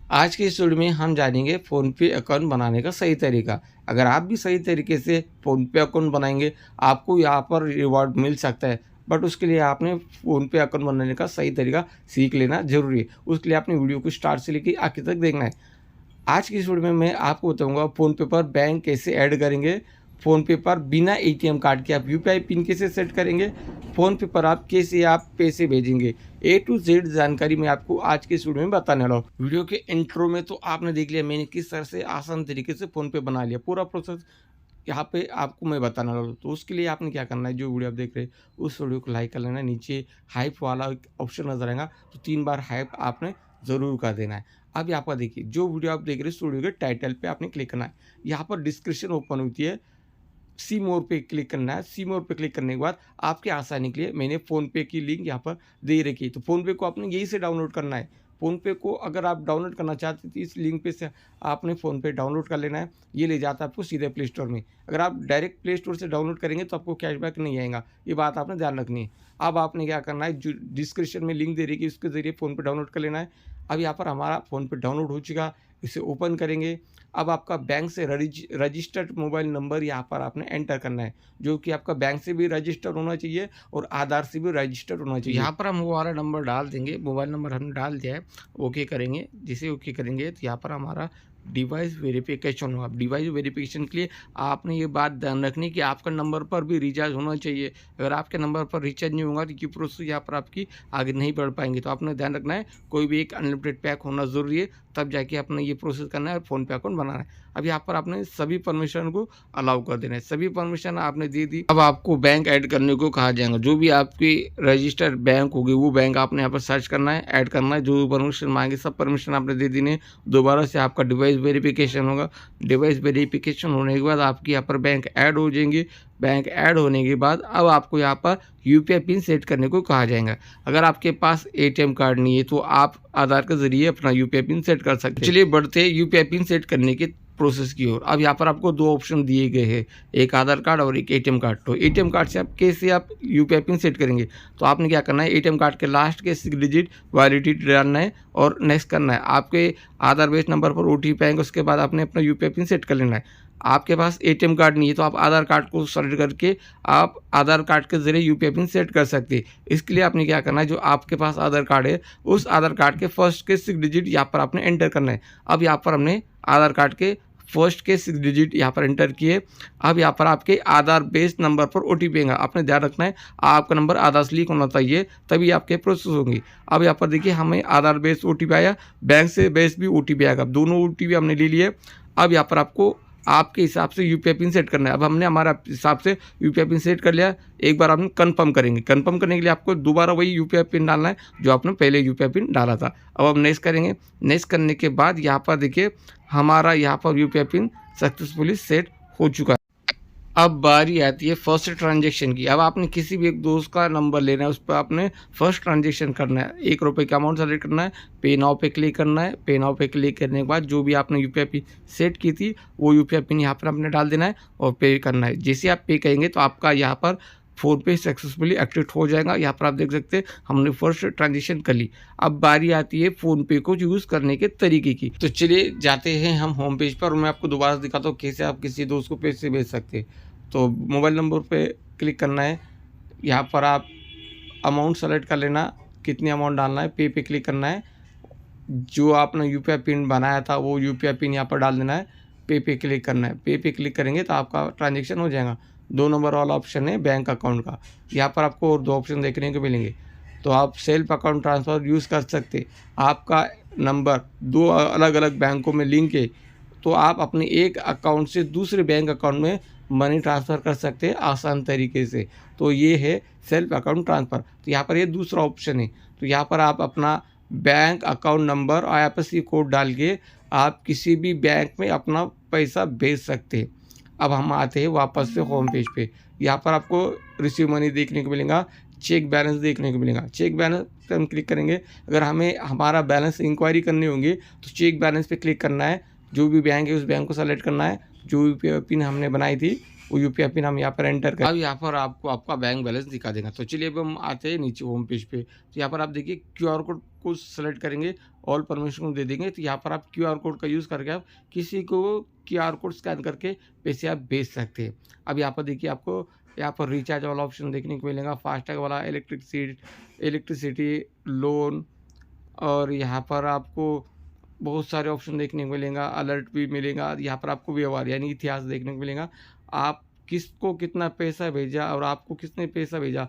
आज के इस वीडियो में हम जानेंगे फ़ोनपे अकाउंट बनाने का सही तरीका। अगर आप भी सही तरीके से फ़ोनपे अकाउंट बनाएंगे, आपको यहाँ पर रिवॉर्ड मिल सकता है। बट उसके लिए आपने फ़ोनपे अकाउंट बनाने का सही तरीका सीख लेना ज़रूरी है। उसके लिए आपने वीडियो को स्टार्ट से लेकर आखिर तक देखना है। आज की इस वीडियो में मैं आपको बताऊंगा फ़ोनपे पर बैंक कैसे ऐड करेंगे, फ़ोनपे पर बिना एटीएम कार्ड के आप यूपीआई पिन कैसे सेट करेंगे, फ़ोनपे पर आप कैसे पैसे भेजेंगे। ए टू जेड जानकारी मैं आपको आज के इस वीडियो में बताने वाला हूँ। वीडियो के इंट्रो में तो आपने देख लिया मैंने किस तरह से आसान तरीके से फ़ोनपे बना लिया। पूरा प्रोसेस यहाँ पे आपको मैं बताने वाला हूँ। तो उसके लिए आपने क्या करना है, जो वीडियो आप देख रहे हैं उस वीडियो को लाइक कर लेना है। नीचे हाइप वाला एक ऑप्शन नजर आएगा, तो 3 बार हाइप आपने ज़रूर कर देना है। अब यहाँ पर देखिए, जो वीडियो आप देख रहे हैं इस वीडियो के टाइटल पे आपने क्लिक करना है। यहाँ पर डिस्क्रिप्शन ओपन होती है, सी मोर पे क्लिक करना है। सी मोर पे क्लिक करने के बाद आपके आसानी के लिए मैंने फ़ोनपे की लिंक यहाँ पर दे रखी है। तो फ़ोनपे को आपने यहीं से डाउनलोड करना है। फ़ोनपे को अगर आप डाउनलोड करना चाहते हैं तो इस लिंक पे से आपने फ़ोनपे डाउनलोड कर लेना है। ये ले जाता है आपको सीधे प्ले स्टोर में। अगर आप डायरेक्ट प्ले स्टोर से डाउनलोड करेंगे तो आपको कैशबैक नहीं आएगा, ये बात आपने ध्यान रखनी है। अब आपने क्या करना है, जो डिस्क्रिप्शन में लिंक दे रही है उसके ज़रिए फ़ोनपे डाउनलोड कर लेना है। अब यहाँ पर हमारा फ़ोनपे डाउनलोड हो चुका, इसे ओपन करेंगे। अब आपका बैंक से रजिस्टर्ड मोबाइल नंबर यहाँ पर आपने एंटर करना है, जो कि आपका बैंक से भी रजिस्टर होना चाहिए और आधार से भी रजिस्टर होना चाहिए। यहाँ पर हम वो वाला नंबर डाल देंगे, मोबाइल नंबर हमने डाल दिया है। ओके करेंगे, जिसे ओके करेंगे तो यहाँ पर हमारा डिवाइस वेरिफिकेशन होगा। डिवाइस वेरिफिकेशन के लिए आपने ये बात ध्यान रखनी कि आपका नंबर पर भी रिचार्ज होना चाहिए। अगर आपके नंबर पर रिचार्ज नहीं होगा तो ये प्रोसेस यहाँ पर आपकी आगे नहीं बढ़ पाएंगे। तो आपने ध्यान रखना है कोई भी एक अनलिमिटेड पैक होना ज़रूरी है, तब जाके आपने ये प्रोसेस करना है और फ़ोनपे अकाउंट बनाना है। अब यहाँ पर आपने सभी परमिशन को अलाउ कर देना है। सभी परमिशन आपने दे दी। अब आपको बैंक ऐड करने को कहा जाएगा। जो भी आपकी रजिस्टर्ड बैंक होगी वो बैंक आपने यहाँ पर सर्च करना है, ऐड करना है। जो परमिशन मांगे सब परमिशन आपने दे देने। दोबारा से आपका डिवाइस वेरिफिकेशन होगा। डिवाइस वेरिफिकेशन होने के बाद आपकी यहाँ पर बैंक ऐड हो जाएंगे। बैंक ऐड होने के बाद अब आपको यहाँ पर यूपीआई पिन सेट करने को कहा जाएगा। अगर आपके पास एटीएम कार्ड नहीं है तो आप आधार के जरिए अपना यूपीआई पिन सेट कर सकते हैं। चलिए बढ़ते यूपीआई पिन सेट करने के प्रोसेस की ओर। अब यहाँ पर आपको 2 ऑप्शन दिए गए हैं, एक आधार कार्ड और एक एटीएम कार्ड। तो एटीएम कार्ड से आप कैसे यूपीआई पिन सेट करेंगे, तो आपने क्या करना है, एटीएम कार्ड के लास्ट के 6 डिजिट वैलिडिटी डालना है और नेक्स्ट करना है। आपके आधार बेस नंबर पर ओटीपी आएंगे, उसके बाद आपने अपना यूपीआई पिन सेट कर लेना है। आपके पास एटीएम कार्ड नहीं है तो आप आधार कार्ड को सेलेक्ट करके आप आधार कार्ड के जरिए यूपीआई पिन सेट कर सकते हैं। इसके लिए आपने क्या करना है, जो आपके पास आधार कार्ड है उस आधार कार्ड के फर्स्ट के 6 डिजिट यहाँ पर आपने एंटर करना है। अब यहाँ पर हमने आधार कार्ड के फर्स्ट के 6 डिजिट यहाँ पर एंटर किए। अब यहाँ पर आपके आधार बेस नंबर पर ओटीपी आएगा। आपने ध्यान रखना है आपका नंबर आधार से लिंक होना चाहिए, तभी आपके प्रोसेस होंगी। अब यहाँ पर देखिए हमें आधार बेस ओटीपी आया, बैंक से बेस भी ओटीपी आएगा। दोनों ओटीपी हमने ले लिए। अब यहाँ पर आपको आपके हिसाब से यूपीआई पिन सेट करना है। अब हमने हमारा हिसाब से यूपीआई पिन सेट कर लिया। एक बार आपने कंफर्म करेंगे। कंफर्म करने के लिए आपको दोबारा वही यूपीआई पिन डालना है जो आपने पहले यूपीआई पिन डाला था। अब हम नेक्स्ट करेंगे। नेक्स्ट करने के बाद यहाँ पर देखिए हमारा यहाँ पर यूपीआई पिन सक्सेसफुली सेट हो चुका है। अब बारी आती है फर्स्ट ट्रांजेक्शन की। अब आपने किसी भी एक दोस्त का नंबर लेना है, उस पर आपने फर्स्ट ट्रांजेक्शन करना है। 1 रुपये का अमाउंट सेलेक्ट करना है, पे नाउ पे क्लिक करना है। पे नाउ पे क्लिक करने के बाद जो भी आपने यूपीआई पिन सेट की थी वो यूपीआई पिन यहाँ पर आपने डाल देना है और पे करना है। जैसे आप पे करेंगे तो आपका यहाँ पर फ़ोनपे सक्सेसफुली एक्टिवेट हो जाएगा। यहाँ पर आप देख सकते हैं हमने फर्स्ट ट्रांजेक्शन कर ली। अब बारी आती है फ़ोनपे को यूज़ करने के तरीके की। तो चलिए जाते हैं हम होम पेज पर और मैं आपको दोबारा दिखाता हूँ कैसे आप किसी दोस्त को पैसे भेज सकते हैं। तो मोबाइल नंबर पे क्लिक करना है। यहाँ पर आप अमाउंट सेलेक्ट कर लेना, कितनी अमाउंट डालना है। पे क्लिक करना है। जो आपने यूपीआई पिन बनाया था वो यूपीआई पिन यहाँ पर डाल देना है। पे क्लिक करना है। पे क्लिक करेंगे तो आपका ट्रांजेक्शन हो जाएगा। 2 नंबर वाला ऑप्शन है बैंक अकाउंट का। यहाँ पर आपको और 2 ऑप्शन देखने को मिलेंगे। तो आप सेल्फ अकाउंट ट्रांसफ़र यूज़ कर सकते। आपका नंबर 2 अलग अलग बैंकों में लिंक है तो आप अपने एक अकाउंट से दूसरे बैंक अकाउंट में मनी ट्रांसफ़र कर सकते हैं आसान तरीके से। तो ये है सेल्फ अकाउंट ट्रांसफ़र। तो यहाँ पर ये दूसरा ऑप्शन है। तो यहाँ पर आप अपना बैंक अकाउंट नंबर और आईएफएससी कोड डाल के आप किसी भी बैंक में अपना पैसा भेज सकते हैं। अब हम आते हैं वापस से होम पेज पे। यहाँ पर आपको रिसीव मनी देखने को मिलेगा, चेक बैलेंस देखने को मिलेगा। चेक बैलेंस पे हम क्लिक करेंगे। अगर हमें हमारा बैलेंस इंक्वायरी करनी होगी तो चेक बैलेंस पे क्लिक करना है। जो भी बैंक है उस बैंक को सेलेक्ट करना है। जो यूपीआई पिन हमने बनाई थी वो यूपीआई पिन हम यहाँ पर एंटर करें। अब यहाँ पर आपको आपका बैंक बैलेंस दिखा देगा। तो चलिए अब हम आते हैं नीचे होम पेज पे। तो यहाँ पर आप देखिए क्यूआर कोड को सेलेक्ट करेंगे ऑल परमिशन को दे देंगे तो यहाँ पर आप क्यूआर कोड का यूज़ करके आप किसी को क्यूआर कोड स्कैन करके पैसे आप भेज सकते हैं। अब यहाँ पर देखिए आपको यहाँ पर रिचार्ज वाला ऑप्शन देखने को मिलेगा, फास्टैग वाला, इलेक्ट्रिसिटी लोन, और यहाँ पर आपको बहुत सारे ऑप्शन देखने को मिलेगा, अलर्ट भी मिलेगा। यहाँ पर आपको व्यवहार यानी इतिहास देखने को मिलेगा। आप किसको कितना पैसा भेजा और आपको किसने पैसा भेजा,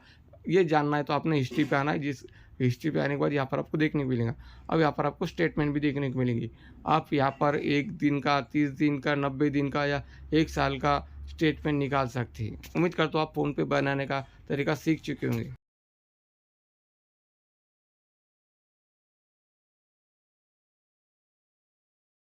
ये जानना है तो आपने हिस्ट्री पे आना है। जिस हिस्ट्री पे आने के बाद यहाँ पर आपको देखने को मिलेगा। अब यहाँ पर आपको स्टेटमेंट भी देखने को मिलेंगी। आप यहाँ पर 1 दिन का, 30 दिन का, 90 दिन का या 1 साल का स्टेटमेंट निकाल सकते हैं। उम्मीद करता हूँ आप फ़ोन पे बनाने का तरीका सीख चुके होंगे।